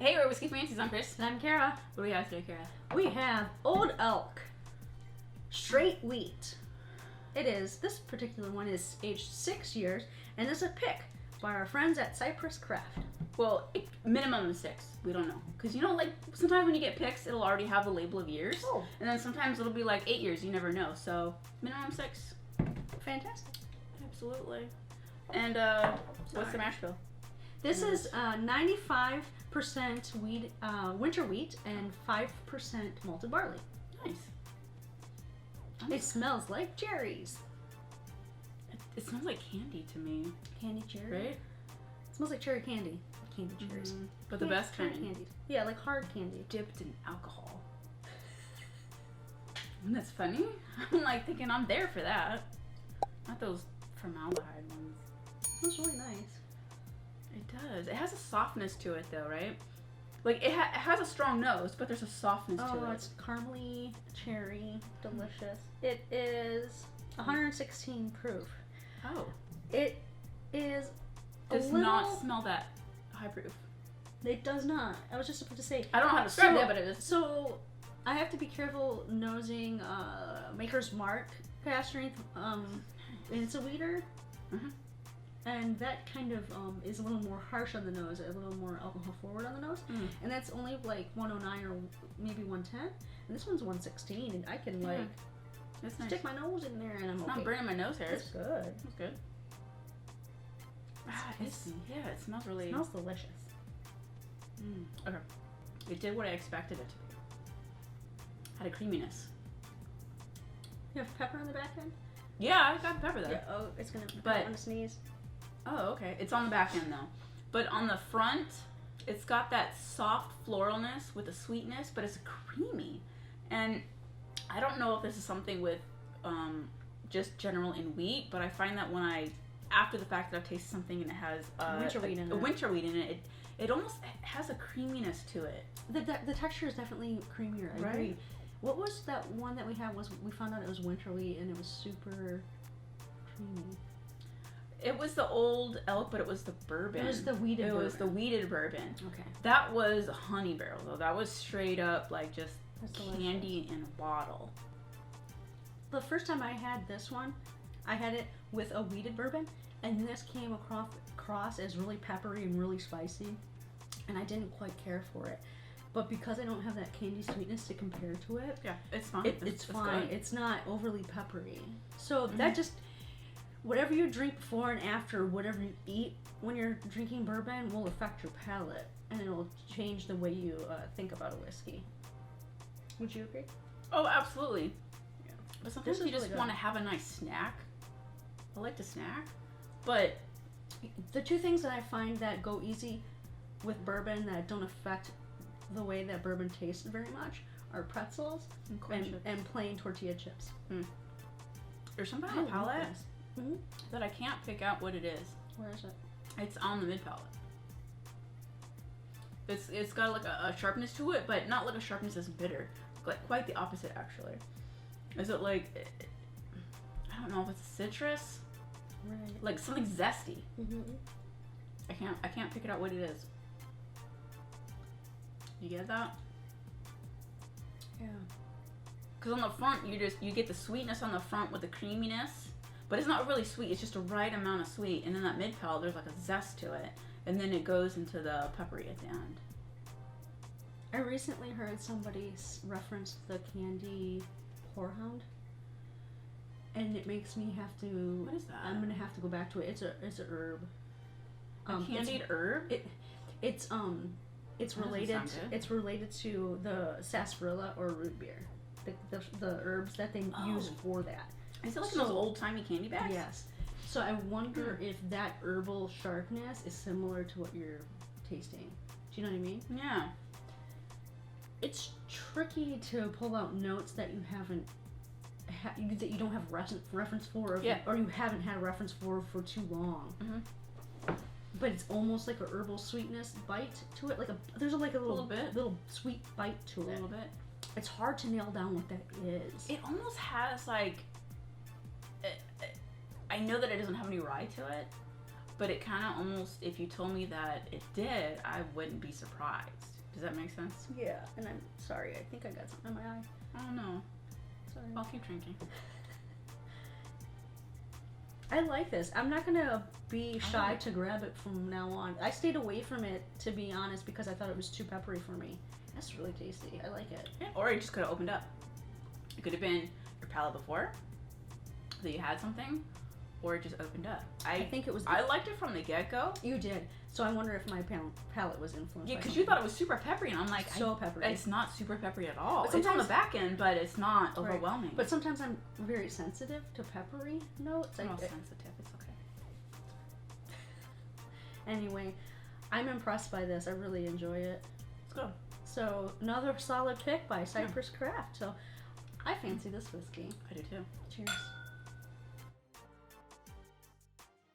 Hey, we're Whiskey Fancies. I'm Chris. And I'm Kara. What do we have today, Kara? We have Old Elk Straight Wheat. This particular one is aged 6 years, and it's a pick by our friends at Cypress Craft. Well, minimum of 6. We don't know. Because, like, sometimes when you get picks, it'll already have the label of years. Oh. And then sometimes it'll be like 8 years. You never know. So, minimum 6. Fantastic. Absolutely. And, what's the mash bill? This is 95% wheat, winter wheat and 5% malted barley. Nice. It smells like cherries. It smells like candy to me. Candy cherry? Right? It smells like cherry candy. Candy cherries. Mm-hmm. But the best kind. Candied. Yeah, like hard candy. Dipped in alcohol. And that's funny. I'm like thinking I'm there for that. Not those formaldehyde ones. It smells really nice. It does. It has a softness to it, though, right? Like, it has a strong nose, but there's a softness to it. Oh, it's caramely, cherry, delicious. It is 116 proof. Oh. It is Does not smell that high proof. It does not. I was just about to say. I don't know how to describe it, but it is. So, I have to be careful nosing Maker's Mark cask strength. And it's a wheater. Mm-hmm. And that kind of is a little more harsh on the nose, a little more alcohol forward on the nose. Mm. And that's only like 109 or maybe 110. And this one's 116, and I can That's nice. stick my nose in there, and I'm It's okay. not burning my nose hairs. It's good. It's good. It smells really. It smells delicious. Okay. It did what I expected it to be. Had a creaminess. You have pepper on the back end? Yeah, I got pepper there. Yeah. Oh, it's gonna. But- I want to sneeze. Oh, okay. It's on the back end though. But on the front, it's got that soft floralness with a sweetness, but it's creamy. And I don't know if this is something with just general in wheat, but I find that when after the fact that I've tasted something and it has Winter wheat in a it. winter wheat in it, it almost has a creaminess to it. The texture is definitely creamier. I Right? agree. What was that one that we had? We found out it was winter wheat and it was super creamy. It was the old elk, but it was the bourbon. It was the wheated bourbon. It was the wheated bourbon. Okay. That was a honey barrel, though. That was straight up, like, just That's candy in a bottle. The first time I had this one, I had it with a wheated bourbon, and this came across as really peppery and really spicy, and I didn't quite care for it. But because I don't have that candy sweetness to compare to it, Yeah, it's fine. it's fine. Good. It's not overly peppery. So that just, whatever you drink before and after, whatever you eat when you're drinking bourbon will affect your palate, and it'll change the way you think about a whiskey. Would you agree? Oh, absolutely. Yeah. But sometimes This you is just really want to have a nice snack. I like to snack, but The two things that I find that go easy with bourbon that don't affect the way that bourbon tastes very much are pretzels and plain tortilla chips. there's something on the palate Mm-hmm. that I can't pick out what it is. Where is it? It's on the mid palate. It's got like a sharpness to it, but not like a sharpness that's bitter. Like quite the opposite, actually. Is it like, I don't know if it's citrus, Right. like something zesty. Mm-hmm. I can't pick it out what it is. You get that? Yeah. Because on the front, you get the sweetness on the front with the creaminess, but it's not really sweet. It's just a right amount of sweet, and then that mid palate, there's like a zest to it, and then it goes into the peppery at the end. I recently heard somebody reference the candy whorehound, and it makes me have to. What is that? I'm gonna have to go back to it. It's a herb. A candied herb? It's That related. doesn't sound good. It's related to the sarsaparilla or root beer, the herbs that they use for that. Is it like in those old timey candy bags? Yes. So I wonder if that herbal sharpness is similar to what you're tasting. Do you know what I mean? Yeah. It's tricky to pull out notes that you haven't that you don't have reference for, or you haven't had a reference for too long. Mm-hmm. But it's almost like a herbal sweetness bite to it. There's a little bit. little sweet bite to it. A little bit. It's hard to nail down what that is. It almost has like, I know that it doesn't have any rye to it, but it kind of almost, if you told me that it did, I wouldn't be surprised. Does that make sense? Yeah, and I'm sorry. I think I got something in my eye. Oh no. Sorry. I'll keep drinking. I like this. I'm not gonna be shy to grab it from now on. I stayed away from it, to be honest, because I thought it was too peppery for me. That's really tasty. I like it. Yeah, or it just could have opened up. It could have been your palate before, that you had something, or it just opened up. I think it was. I liked it from the get-go. You did. So I wonder if my palate was influenced. Yeah, by because you thought it was super peppery, and I'm like, so peppery. It's not super peppery at all. But It's on the back end, but it's not overwhelming. But sometimes I'm very sensitive to peppery notes. I'm not sensitive. It's okay. Anyway, I'm impressed by this. I really enjoy it. It's good. So another solid pick by Cypress Craft. So I fancy this whiskey. I do too. Cheers.